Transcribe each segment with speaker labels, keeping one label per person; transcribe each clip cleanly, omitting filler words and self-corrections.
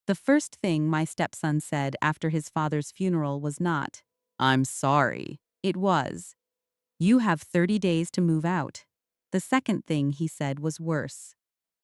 Speaker 1: The first thing my stepson said after his father's funeral was not, "I'm sorry." It was, "You have 30 days to move out." The second thing he said was worse.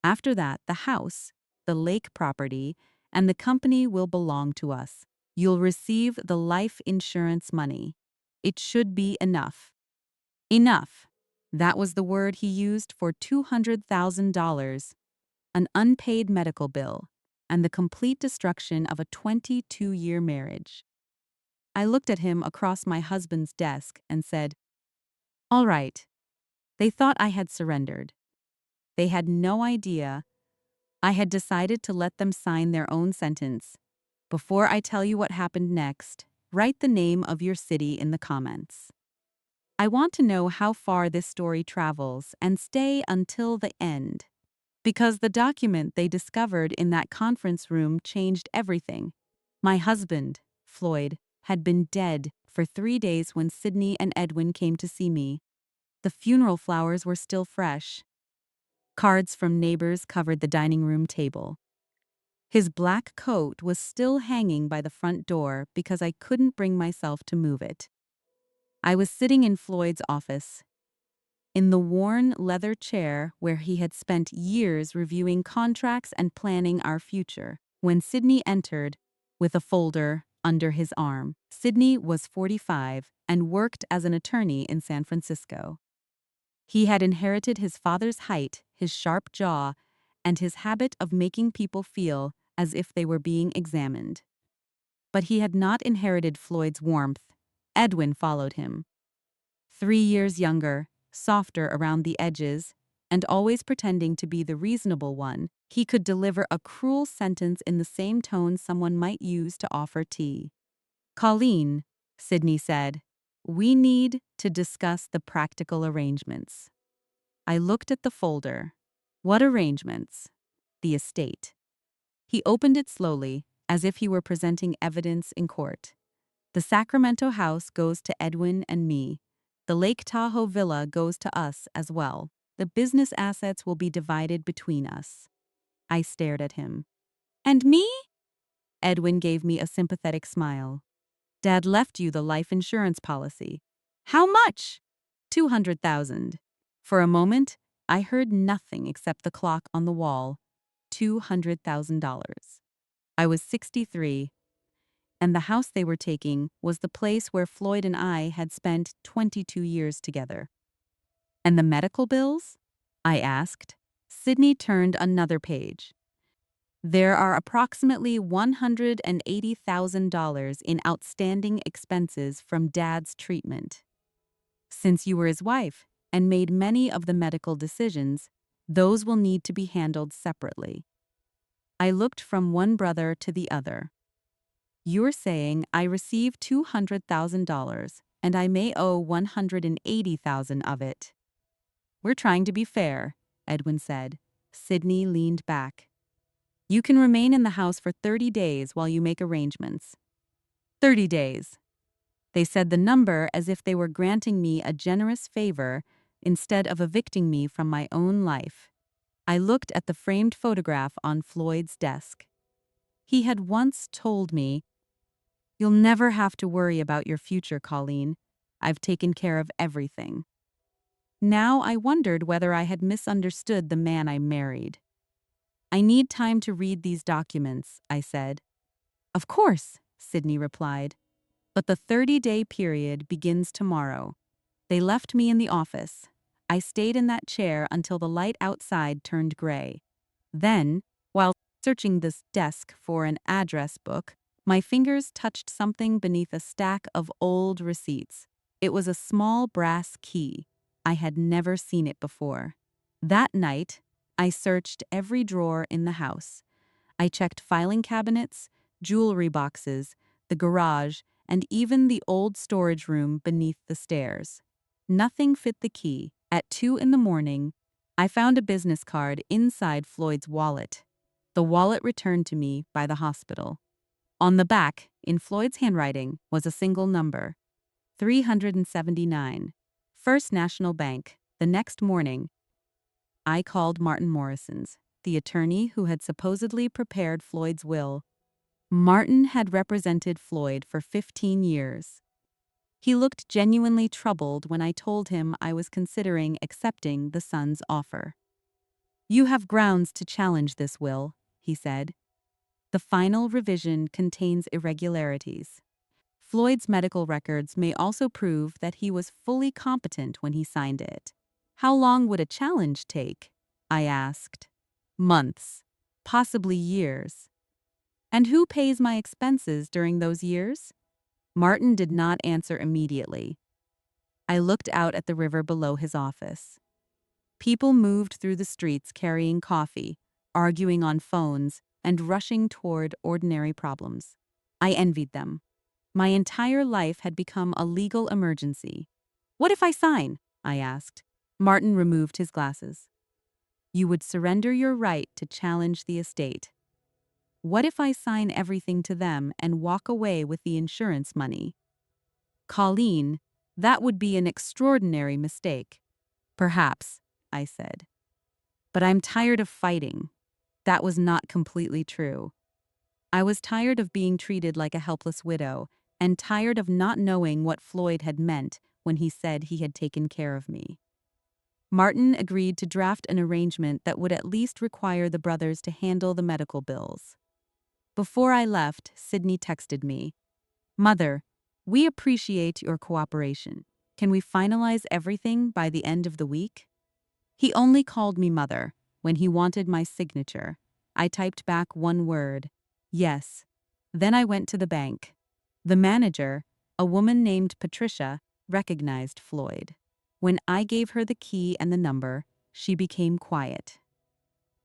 Speaker 1: After that, the house, the lake property, and the company will belong to us. You'll receive the life insurance money. It should be enough. Enough. That was the word he used for $200,000, an unpaid medical bill, and the complete destruction of a 22-year marriage. I looked at him across my husband's desk and said, "All right." They thought I had surrendered. They had no idea I had decided to let them sign their own sentence. Before I tell you what happened next, write the name of your city in the comments. I want to know how far this story travels and stay until the end. Because the document they discovered in that conference room changed everything. My husband, Floyd, had been dead for 3 days when Sydney and Edwin came to see me. The funeral flowers were still fresh. Cards from neighbors covered the dining room table. His black coat was still hanging by the front door because I couldn't bring myself to move it. I was sitting in Floyd's office, in the worn leather chair where he had spent years reviewing contracts and planning our future, when Sydney entered with a folder under his arm. Sydney was 45 and worked as an attorney in San Francisco. He had inherited his father's height, his sharp jaw, and his habit of making people feel as if they were being examined. But he had not inherited Floyd's warmth. Edwin followed him. 3 years younger, softer around the edges, and always pretending to be the reasonable one, he could deliver a cruel sentence in the same tone someone might use to offer tea. "Colleen," Sydney said, "we need to discuss the practical arrangements." I looked at the folder. What arrangements? The estate. He opened it slowly, as if he were presenting evidence in court. The Sacramento house goes to Edwin and me. The Lake Tahoe villa goes to us as well. The business assets will be divided between us. I stared at him. "And me?" Edwin gave me a sympathetic smile. "Dad left you the life insurance policy." "How much?" "200,000. For a moment, I heard nothing except the clock on the wall. $200,000. I was 63, and the house they were taking was the place where Floyd and I had spent 22 years together. "And the medical bills?" I asked. Sydney turned another page. "There are approximately $180,000 in outstanding expenses from Dad's treatment. Since you were his wife and made many of the medical decisions, those will need to be handled separately." I looked from one brother to the other. "You're saying I receive $200,000 and I may owe $180,000 of it." "We're trying to be fair," Edwin said. Sydney leaned back. "You can remain in the house for 30 days while you make arrangements." 30 days. They said the number as if they were granting me a generous favor instead of evicting me from my own life. I looked at the framed photograph on Floyd's desk. He had once told me, "You'll never have to worry about your future, Colleen. I've taken care of everything." Now I wondered whether I had misunderstood the man I married. "I need time to read these documents," I said. "Of course," Sydney replied. "But the 30-day period begins tomorrow." They left me in the office. I stayed in that chair until the light outside turned gray. Then, while searching this desk for an address book, my fingers touched something beneath a stack of old receipts. It was a small brass key. I had never seen it before. That night, I searched every drawer in the house. I checked filing cabinets, jewelry boxes, the garage, and even the old storage room beneath the stairs. Nothing fit the key. At 2 in the morning, I found a business card inside Floyd's wallet. The wallet returned to me by the hospital. On the back, in Floyd's handwriting, was a single number, 379. First National Bank. The next morning, I called Martin Morrison's, the attorney who had supposedly prepared Floyd's will. Martin had represented Floyd for 15 years. He looked genuinely troubled when I told him I was considering accepting the son's offer. "You have grounds to challenge this will," he said. "The final revision contains irregularities. Floyd's medical records may also prove that he was fully competent when he signed it." "How long would a challenge take?" I asked. "Months, possibly years." "And who pays my expenses during those years?" Martin did not answer immediately. I looked out at the river below his office. People moved through the streets carrying coffee, arguing on phones, and rushing toward ordinary problems. I envied them. My entire life had become a legal emergency. "What if I sign?" I asked. Martin removed his glasses. "You would surrender your right to challenge the estate." "What if I sign everything to them and walk away with the insurance money?" "Colleen, that would be an extraordinary mistake." "Perhaps," I said. "But I'm tired of fighting." That was not completely true. I was tired of being treated like a helpless widow, and tired of not knowing what Floyd had meant when he said he had taken care of me. Martin agreed to draft an arrangement that would at least require the brothers to handle the medical bills. Before I left, Sydney texted me, "Mother, we appreciate your cooperation. Can we finalize everything by the end of the week?" He only called me mother when he wanted my signature. I typed back one word, "Yes." Then I went to the bank. The manager, a woman named Patricia, recognized Floyd. When I gave her the key and the number, she became quiet.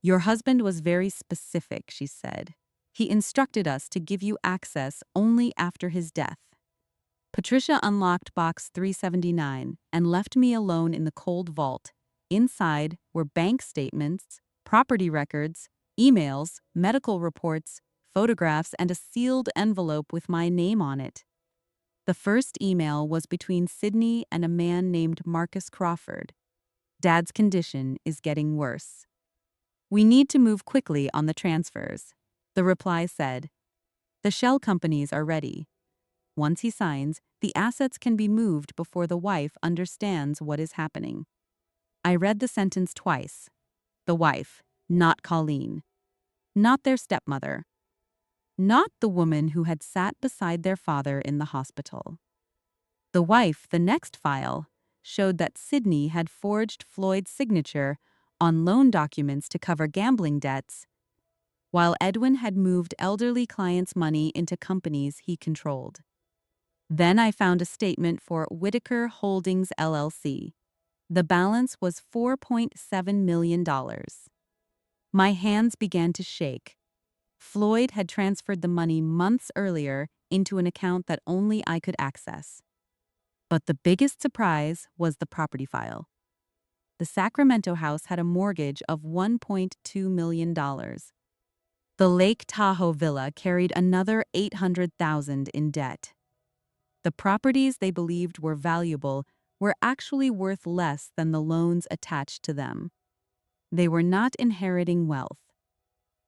Speaker 1: "Your husband was very specific," she said. "He instructed us to give you access only after his death." Patricia unlocked box 379 and left me alone in the cold vault. Inside were bank statements, property records, emails, medical reports, photographs, and a sealed envelope with my name on it. The first email was between Sydney and a man named Marcus Crawford. "Dad's condition is getting worse. We need to move quickly on the transfers." The reply said, "The shell companies are ready. Once he signs, the assets can be moved before the wife understands what is happening." I read the sentence twice. The wife, not Colleen. Not their stepmother. Not the woman who had sat beside their father in the hospital. The wife, the next file, showed that Sydney had forged Floyd's signature on loan documents to cover gambling debts, while Edwin had moved elderly clients' money into companies he controlled. Then I found a statement for Whitaker Holdings LLC. The balance was $4.7 million. My hands began to shake. Floyd had transferred the money months earlier into an account that only I could access. But the biggest surprise was the property file. The Sacramento house had a mortgage of $1.2 million. The Lake Tahoe villa carried another $800,000 in debt. The properties they believed were valuable were actually worth less than the loans attached to them. They were not inheriting wealth.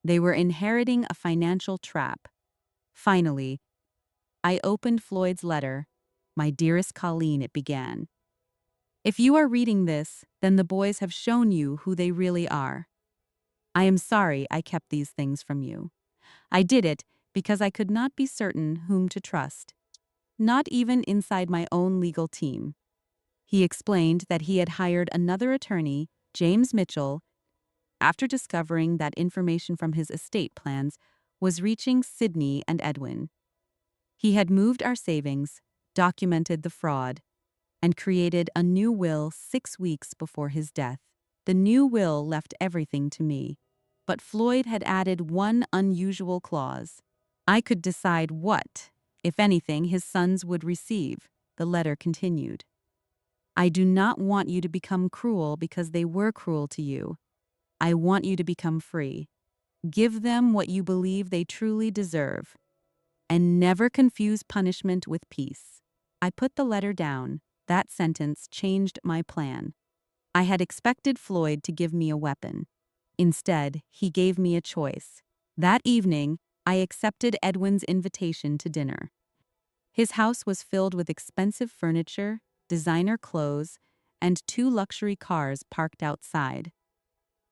Speaker 1: They were inheriting a financial trap. Finally, I opened Floyd's letter. "My dearest Colleen," it began. "If you are reading this, then the boys have shown you who they really are. I am sorry I kept these things from you. I did it because I could not be certain whom to trust, not even inside my own legal team." He explained that he had hired another attorney, James Mitchell, after discovering that information from his estate plans was reaching Sydney and Edwin. He had moved our savings, documented the fraud, and created a new will 6 weeks before his death. The new will left everything to me, but Floyd had added one unusual clause. I could decide what, if anything, his sons would receive. The letter continued. "I do not want you to become cruel because they were cruel to you. I want you to become free. Give them what you believe they truly deserve. And never confuse punishment with peace." I put the letter down. That sentence changed my plan. I had expected Floyd to give me a weapon. Instead, he gave me a choice. That evening, I accepted Edwin's invitation to dinner. His house was filled with expensive furniture, designer clothes, and 2 luxury cars parked outside.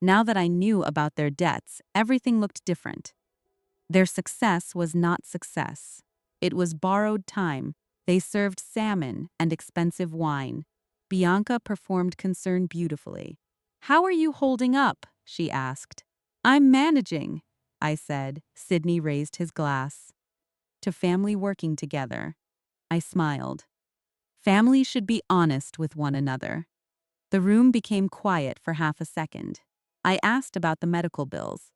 Speaker 1: Now that I knew about their debts, everything looked different. Their success was not success. It was borrowed time. They served salmon and expensive wine. Bianca performed concern beautifully. "How are you holding up?" she asked. "I'm managing," I said. Sidney raised his glass. "To family working together." I smiled. Family should be honest with one another. The room became quiet for half a second. I asked about the medical bills.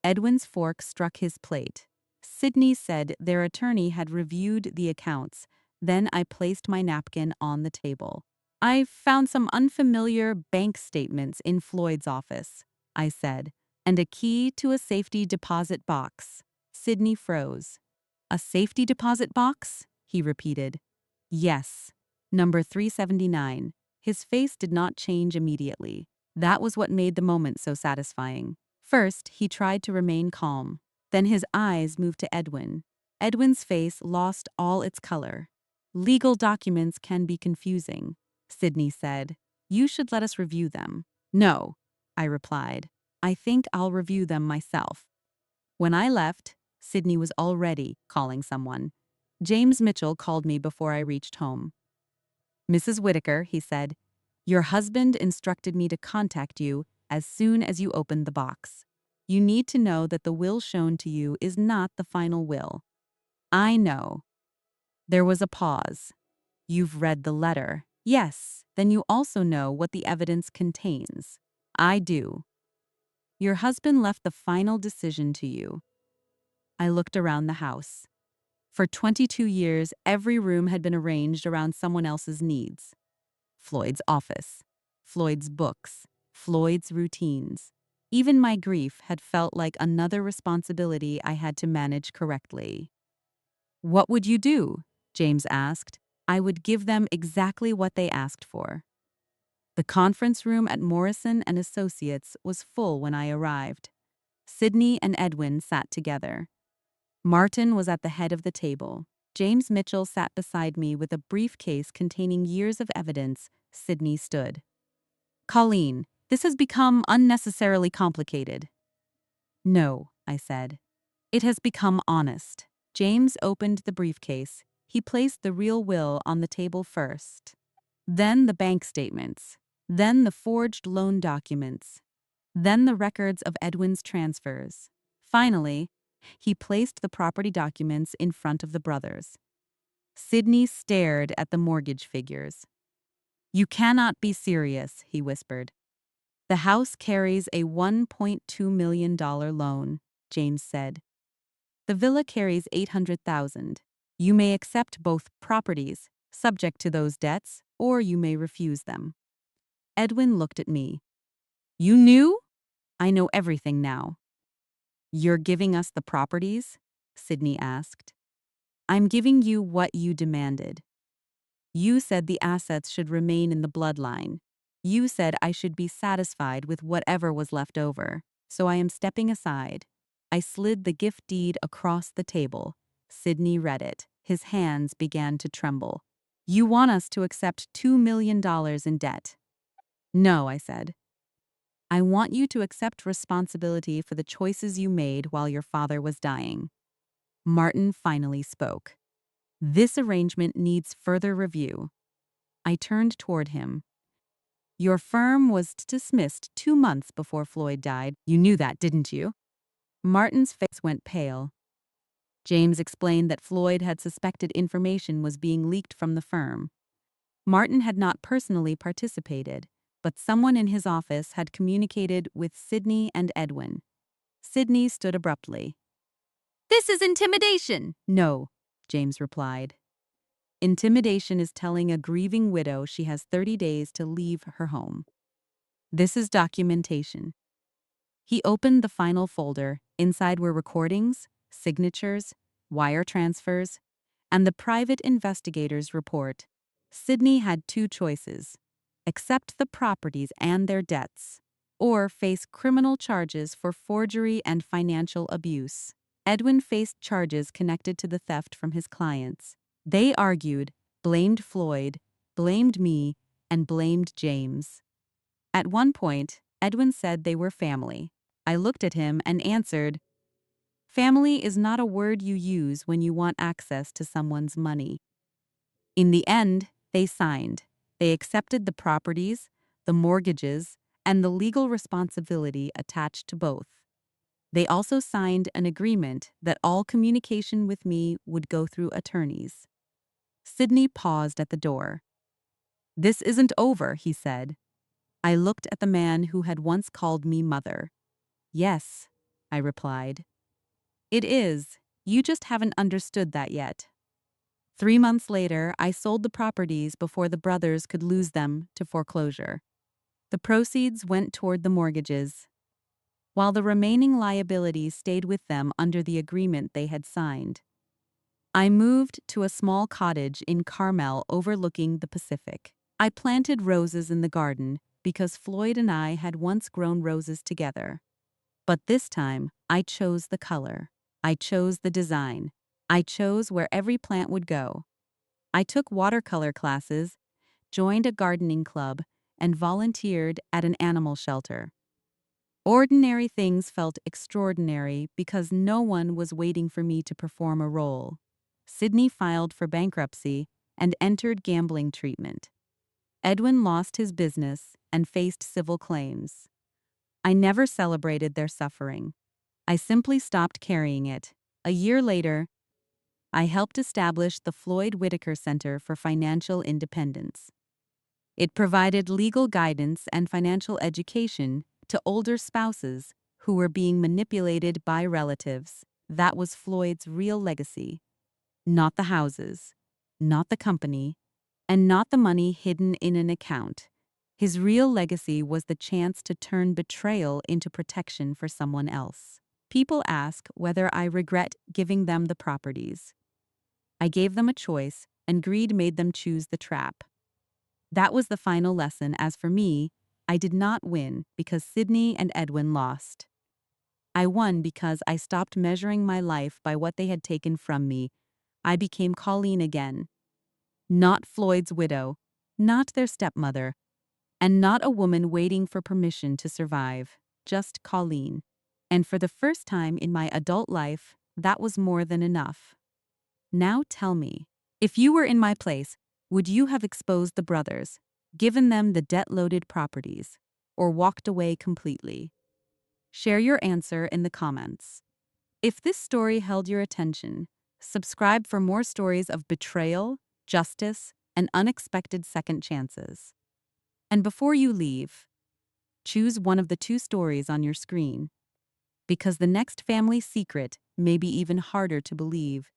Speaker 1: Edwin's fork struck his plate. Sidney said their attorney had reviewed the accounts. Then I placed my napkin on the table. "I found some unfamiliar bank statements in Floyd's office," I said, "and a key to a safety deposit box." Sidney froze. "A safety deposit box?" he repeated. "Yes. Number 379. His face did not change immediately. That was what made the moment so satisfying. First, he tried to remain calm. Then his eyes moved to Edwin. Edwin's face lost all its color. "Legal documents can be confusing," Sidney said. "You should let us review them." "No," I replied. "I think I'll review them myself." When I left, Sidney was already calling someone. James Mitchell called me before I reached home. "Mrs. Whitaker," he said, "your husband instructed me to contact you as soon as you opened the box. You need to know that the will shown to you is not the final will." "I know." There was a pause. "You've read the letter." "Yes. Then you also know what the evidence contains." "I do." "Your husband left the final decision to you." I looked around the house. For 22 years, every room had been arranged around someone else's needs. Floyd's office, Floyd's books, Floyd's routines. Even my grief had felt like another responsibility I had to manage correctly. "What would you do?" James asked. "I would give them exactly what they asked for." The conference room at Morrison and Associates was full when I arrived. Sidney and Edwin sat together. Martin was at the head of the table. James Mitchell sat beside me with a briefcase containing years of evidence. Sidney stood. "Colleen, this has become unnecessarily complicated." "No," I said. "It has become honest." James opened the briefcase. He placed the real will on the table first. Then the bank statements. Then the forged loan documents. Then the records of Edwin's transfers. Finally, he placed the property documents in front of the brothers. Sidney stared at the mortgage figures. "You cannot be serious," he whispered. "The house carries a $1.2 million loan," James said. "The villa carries $800,000. You may accept both properties, subject to those debts, or you may refuse them." Edwin looked at me. "You knew?" "I know everything now." "You're giving us the properties?" Sidney asked. "I'm giving you what you demanded. You said the assets should remain in the bloodline. You said I should be satisfied with whatever was left over. So I am stepping aside." I slid the gift deed across the table. Sidney read it. His hands began to tremble. "You want us to accept $2 million in debt." "No," I said. "I want you to accept responsibility for the choices you made while your father was dying." Martin finally spoke. "This arrangement needs further review." I turned toward him. "Your firm was dismissed 2 months before Floyd died. You knew that, didn't you?" Martin's face went pale. James explained that Floyd had suspected information was being leaked from the firm. Martin had not personally participated, but someone in his office had communicated with Sidney and Edwin. Sidney stood abruptly. "This is intimidation!" "No," James replied. "Intimidation is telling a grieving widow she has 30 days to leave her home. This is documentation." He opened the final folder. Inside were recordings, signatures, wire transfers, and the private investigator's report. Sidney had 2 choices: accept the properties and their debts, or face criminal charges for forgery and financial abuse. Edwin faced charges connected to the theft from his clients. They argued, blamed Floyd, blamed me, and blamed James. At one point, Edwin said they were family. I looked at him and answered, "Family is not a word you use when you want access to someone's money." In the end, they signed. They accepted the properties, the mortgages, and the legal responsibility attached to both. They also signed an agreement that all communication with me would go through attorneys. Sidney paused at the door. "This isn't over," he said. I looked at the man who had once called me mother. "Yes," I replied. "It is. You just haven't understood that yet." 3 months later, I sold the properties before the brothers could lose them to foreclosure. The proceeds went toward the mortgages, while the remaining liabilities stayed with them under the agreement they had signed. I moved to a small cottage in Carmel overlooking the Pacific. I planted roses in the garden because Floyd and I had once grown roses together. But this time, I chose the color. I chose the design. I chose where every plant would go. I took watercolor classes, joined a gardening club, and volunteered at an animal shelter. Ordinary things felt extraordinary because no one was waiting for me to perform a role. Sidney filed for bankruptcy and entered gambling treatment. Edwin lost his business and faced civil claims. I never celebrated their suffering. I simply stopped carrying it. A year later, I helped establish the Floyd Whitaker Center for Financial Independence. It provided legal guidance and financial education to older spouses who were being manipulated by relatives. That was Floyd's real legacy. Not the houses, not the company, and not the money hidden in an account. His real legacy was the chance to turn betrayal into protection for someone else. People ask whether I regret giving them the properties. I gave them a choice, and greed made them choose the trap. That was the final lesson. As for me, I did not win because Sidney and Edwin lost. I won because I stopped measuring my life by what they had taken from me. I became Colleen again. Not Floyd's widow, not their stepmother, and not a woman waiting for permission to survive, just Colleen. And for the first time in my adult life, that was more than enough. Now tell me, if you were in my place, would you have exposed the brothers, given them the debt-loaded properties, or walked away completely? Share your answer in the comments. If this story held your attention, subscribe for more stories of betrayal, justice, and unexpected second chances. And before you leave, choose one of the two stories on your screen, because the next family secret may be even harder to believe.